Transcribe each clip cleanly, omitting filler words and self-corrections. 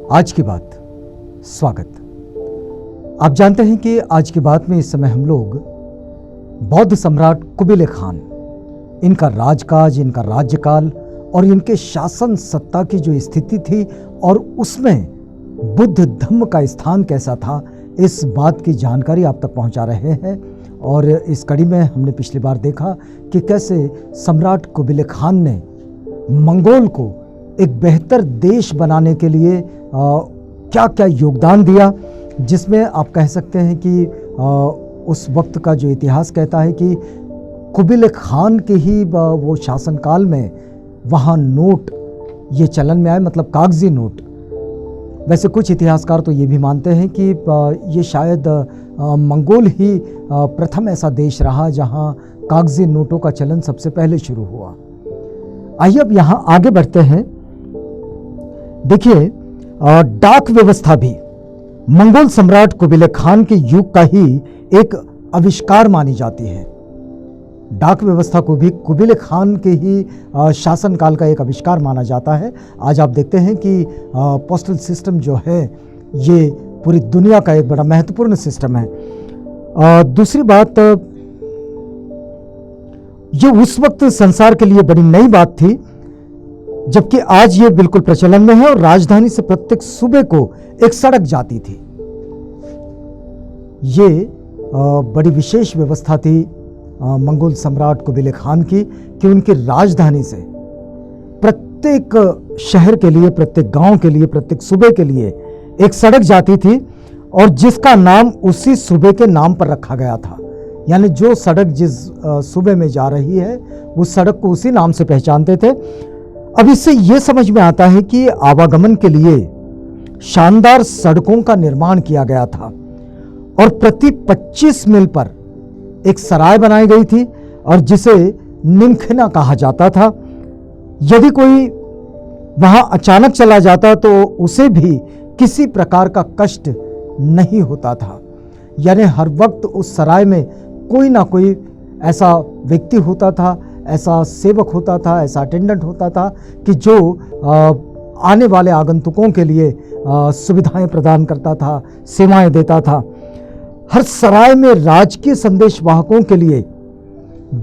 आज की बात, स्वागत। आप जानते हैं कि आज की बात में इस समय हम लोग बौद्ध सम्राट कुबिले खान, इनका राजकाज, इनका राज्यकाल और इनके शासन सत्ता की जो स्थिति थी और उसमें बुद्ध धम्म का स्थान कैसा था, इस बात की जानकारी आप तक पहुंचा रहे हैं। और इस कड़ी में हमने पिछली बार देखा कि कैसे सम्राट कुबिले खान ने मंगोल को एक बेहतर देश बनाने के लिए क्या क्या योगदान दिया, जिसमें आप कह सकते हैं कि उस वक्त का जो इतिहास कहता है कि कुबिले खान के ही वो शासनकाल में वहाँ नोट ये चलन में आए, मतलब कागजी नोट। वैसे कुछ इतिहासकार तो ये भी मानते हैं कि ये शायद मंगोल ही प्रथम ऐसा देश रहा जहाँ कागजी नोटों का चलन सबसे पहले शुरू हुआ। आइए अब यहाँ आगे बढ़ते हैं। देखिए, डाक व्यवस्था भी मंगोल सम्राट कुबिले खान के युग का ही एक आविष्कार मानी जाती है। डाक व्यवस्था को भी कुबिले खान के ही शासनकाल का एक आविष्कार माना जाता है। आज आप देखते हैं कि पोस्टल सिस्टम जो है ये पूरी दुनिया का एक बड़ा महत्वपूर्ण सिस्टम है। दूसरी बात, ये उस वक्त संसार के लिए बड़ी नई बात थी, जबकि आज ये बिल्कुल प्रचलन में है और राजधानी से प्रत्येक सूबे को एक सड़क जाती थी। ये बड़ी विशेष व्यवस्था थी मंगोल सम्राट कुबिले खान की कि उनकी राजधानी से प्रत्येक शहर के लिए, प्रत्येक गांव के लिए, प्रत्येक सूबे के लिए एक सड़क जाती थी और जिसका नाम उसी सूबे के नाम पर रखा गया था। यानी जो सड़क जिस सूबे में जा रही है उस सड़क को उसी नाम से पहचानते थे। अब इससे यह समझ में आता है कि आवागमन के लिए शानदार सड़कों का निर्माण किया गया था और प्रति 25 मील पर एक सराय बनाई गई थी और जिसे निमखिना कहा जाता था। यदि कोई वहां अचानक चला जाता तो उसे भी किसी प्रकार का कष्ट नहीं होता था। यानी हर वक्त उस सराय में कोई ना कोई ऐसा व्यक्ति होता था, ऐसा सेवक होता था, ऐसा अटेंडेंट होता था कि जो आने वाले आगंतुकों के लिए सुविधाएं प्रदान करता था, सेवाएं देता था। हर सराय में राजकीय संदेश वाहकों के लिए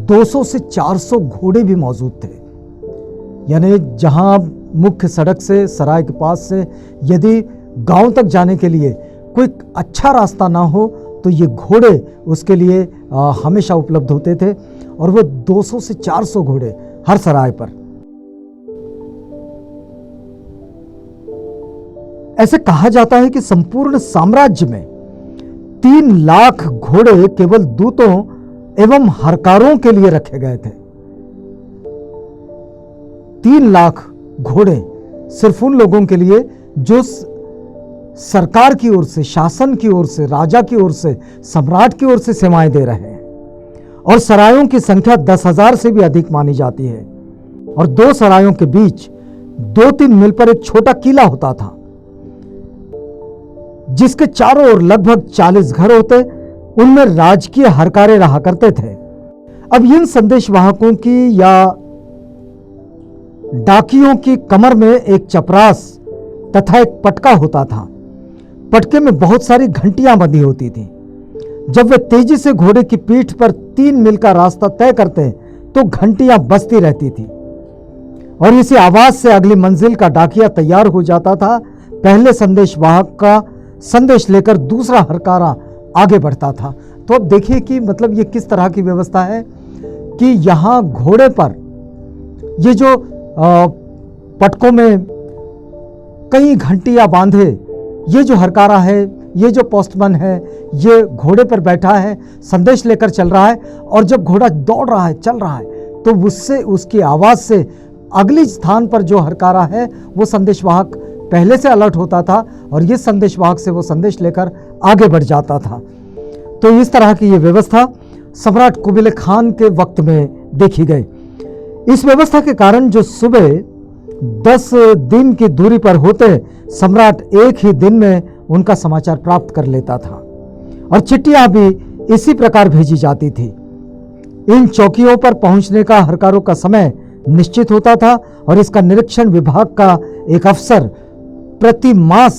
200 से 400 घोड़े भी मौजूद थे। यानी जहां मुख्य सड़क से, सराय के पास से यदि गांव तक जाने के लिए कोई अच्छा रास्ता ना हो तो ये घोड़े उसके लिए हमेशा उपलब्ध होते थे और वो 200 से 400 घोड़े हर सराय पर। ऐसे कहा जाता है कि संपूर्ण साम्राज्य में 3 लाख घोड़े केवल दूतों एवं हरकारों के लिए रखे गए थे। 3 लाख घोड़े सिर्फ उन लोगों के लिए जो सरकार की ओर से, शासन की ओर से, राजा की ओर से, सम्राट की ओर से सेवाएं दे रहे हैं। और सरायों की संख्या 10,000 से भी अधिक मानी जाती है और 2 सरायों के बीच 2-3 मील पर एक छोटा किला होता था जिसके चारों ओर लगभग 40 घर होते, उनमें राजकीय हरकारे रहा करते थे। अब इन संदेश वाहकों की या डाकियों की कमर में एक चपरास तथा एक पटका होता था। पटके में बहुत सारी घंटियां बंधी होती थी। जब वे तेजी से घोड़े की पीठ पर 3 मील का रास्ता तय करते तो घंटियां बजती रहती थी और इसी आवाज से अगली मंजिल का डाकिया तैयार हो जाता था। पहले संदेश वाहक का संदेश लेकर दूसरा हरकारा आगे बढ़ता था। तो अब देखिए कि मतलब ये किस तरह की व्यवस्था है कि यहां घोड़े पर ये जो पटकों में कई घंटियां बांधे, ये जो हरकारा है, ये जो पोस्टमैन है, ये घोड़े पर बैठा है, संदेश लेकर चल रहा है और जब घोड़ा दौड़ रहा है, चल रहा है, तो उससे, उसकी आवाज़ से अगली स्थान पर जो हरकारा है वो संदेशवाहक पहले से अलर्ट होता था और ये संदेशवाहक से वो संदेश लेकर आगे बढ़ जाता था। तो इस तरह की ये व्यवस्था सम्राट कुबिले खान के वक्त में देखी गई। इस व्यवस्था के कारण जो सुबह 10 दिन की दूरी पर होते, सम्राट एक ही दिन में उनका समाचार प्राप्त कर लेता था और चिट्ठियां भी इसी प्रकार भेजी जाती थी। इन चौकियों पर पहुंचने का हरकारों का समय निश्चित होता था और इसका निरीक्षण विभाग का एक अफसर प्रति मास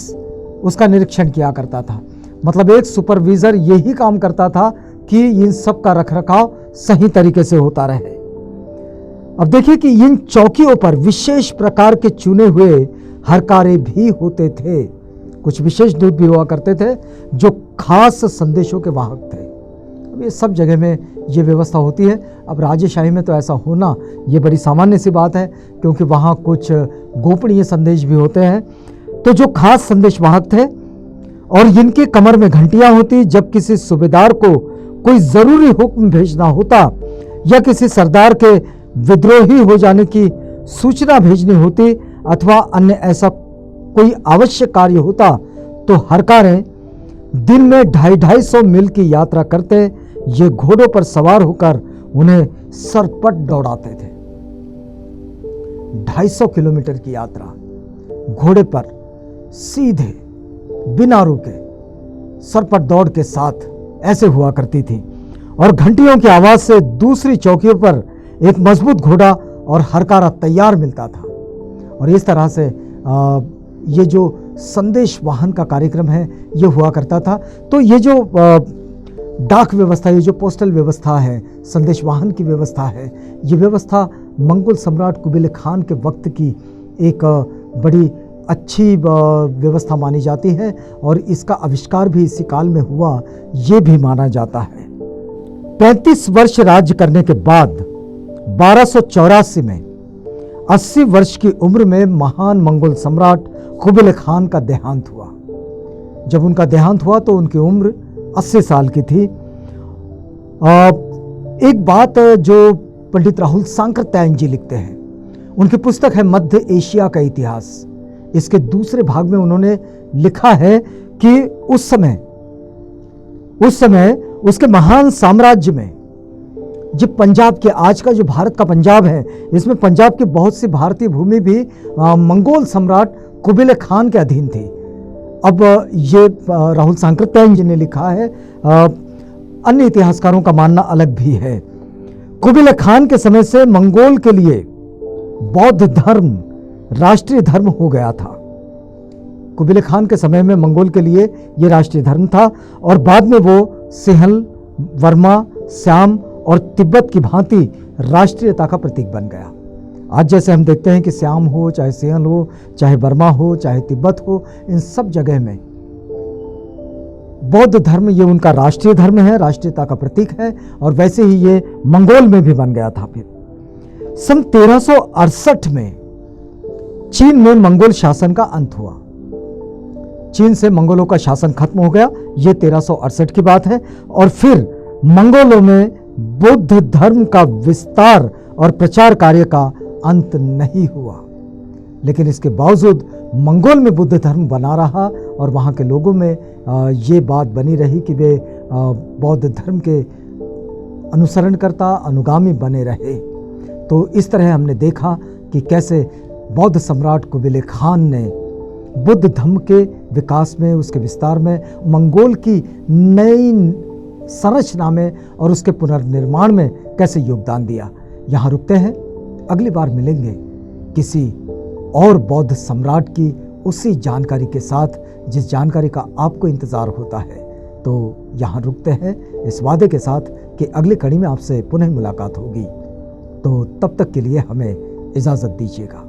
उसका निरीक्षण किया करता था। मतलब एक सुपरविजर यही काम करता था कि इन सब का रखरखाव सही तरीके से होता रहे। अब देखिए कि इन चौकियों पर विशेष प्रकार के चुने हुए हरकारे भी होते थे। कुछ विशेष दूत भी हुआ करते थे जो खास संदेशों के वाहक थे। अब ये सब जगह में ये व्यवस्था होती है। अब राजेशाही में तो ऐसा होना ये बड़ी सामान्य सी बात है, क्योंकि वहाँ कुछ गोपनीय संदेश भी होते हैं। तो जो खास संदेश वाहक थे और जिनके कमर में घंटियां होती, जब किसी सूबेदार को कोई जरूरी हुक्म भेजना होता या किसी सरदार के विद्रोही हो जाने की सूचना भेजनी होती अथवा अन्य ऐसा कोई आवश्यक कार्य होता, तो हरकारें दिन में 250 मील की यात्रा करते। ये घोड़ों पर सवार होकर उन्हें सरपट दौड़ाते थे। 250 किलोमीटर की यात्रा घोड़े पर सीधे बिना रुके सरपट दौड़ के साथ ऐसे हुआ करती थी। और घंटियों की आवाज से दूसरी चौकियों पर एक मजबूत घोड़ा और हरकारा तैयार मिलता था। और इस तरह से ये जो संदेश वाहन का कार्यक्रम है ये हुआ करता था। तो ये जो डाक व्यवस्था, ये जो पोस्टल व्यवस्था है, संदेश वाहन की व्यवस्था है, ये व्यवस्था मंगोल सम्राट कुबेले खान के वक्त की एक बड़ी अच्छी व्यवस्था मानी जाती है। और इसका आविष्कार भी इसी काल में हुआ ये भी माना जाता है। 35 वर्ष राज्य करने के बाद 1284 में 80 वर्ष की उम्र में महान मंगोल सम्राट कुबेले खान का देहांत हुआ। जब उनका देहांत हुआ तो उनकी उम्र 80 साल की थी। एक बात जो पंडित राहुल सांकृत्यायन जी लिखते हैं, उनकी पुस्तक है मध्य एशिया का इतिहास। इसके दूसरे भाग में उन्होंने लिखा है कि उस समय उसके महान साम्राज्य में, जो पंजाब के, आज का जो भारत का पंजाब है, इसमें पंजाब की बहुत सी भारतीय भूमि भी मंगोल सम्राट कुबेले खान के अधीन थी। अब ये राहुल सांकृत्यायन जी ने लिखा है, अन्य इतिहासकारों का मानना अलग भी है। कुबेले खान के समय से मंगोल के लिए बौद्ध धर्म राष्ट्रीय धर्म हो गया था। कुबेले खान के समय में मंगोल के लिए यह राष्ट्रीय धर्म था और बाद में वो सिंहल, वर्मा, श्याम और तिब्बत की भांति राष्ट्रीयता का प्रतीक बन गया। आज जैसे हम देखते हैं कि श्याम हो, चाहे सिंहल हो, चाहे वर्मा हो, चाहे तिब्बत हो, इन सब जगह में बौद्ध धर्म ये उनका राष्ट्रीय धर्म है, राष्ट्रीयता का प्रतीक है। और वैसे ही ये मंगोल में भी बन गया था। फिर सन 1368 में चीन में मंगोल शासन का अंत हुआ। चीन से मंगोलों का शासन खत्म हो गया, ये 1368 की बात है। और फिर मंगोलों में बुद्ध धर्म का विस्तार और प्रचार कार्य का अंत नहीं हुआ, लेकिन इसके बावजूद मंगोल में बुद्ध धर्म बना रहा और वहाँ के लोगों में ये बात बनी रही कि वे बौद्ध धर्म के अनुसरणकर्ता, अनुगामी बने रहे। तो इस तरह हमने देखा कि कैसे बौद्ध सम्राट कुबेले खान ने बुद्ध धर्म के विकास में, उसके विस्तार में, मंगोल की नई संरचना में और उसके पुनर्निर्माण में कैसे योगदान दिया। यहाँ रुकते हैं, अगली बार मिलेंगे किसी और बौद्ध सम्राट की उसी जानकारी के साथ जिस जानकारी का आपको इंतज़ार होता है। तो यहाँ रुकते हैं इस वादे के साथ कि अगली कड़ी में आपसे पुनः मुलाकात होगी। तो तब तक के लिए हमें इजाज़त दीजिएगा।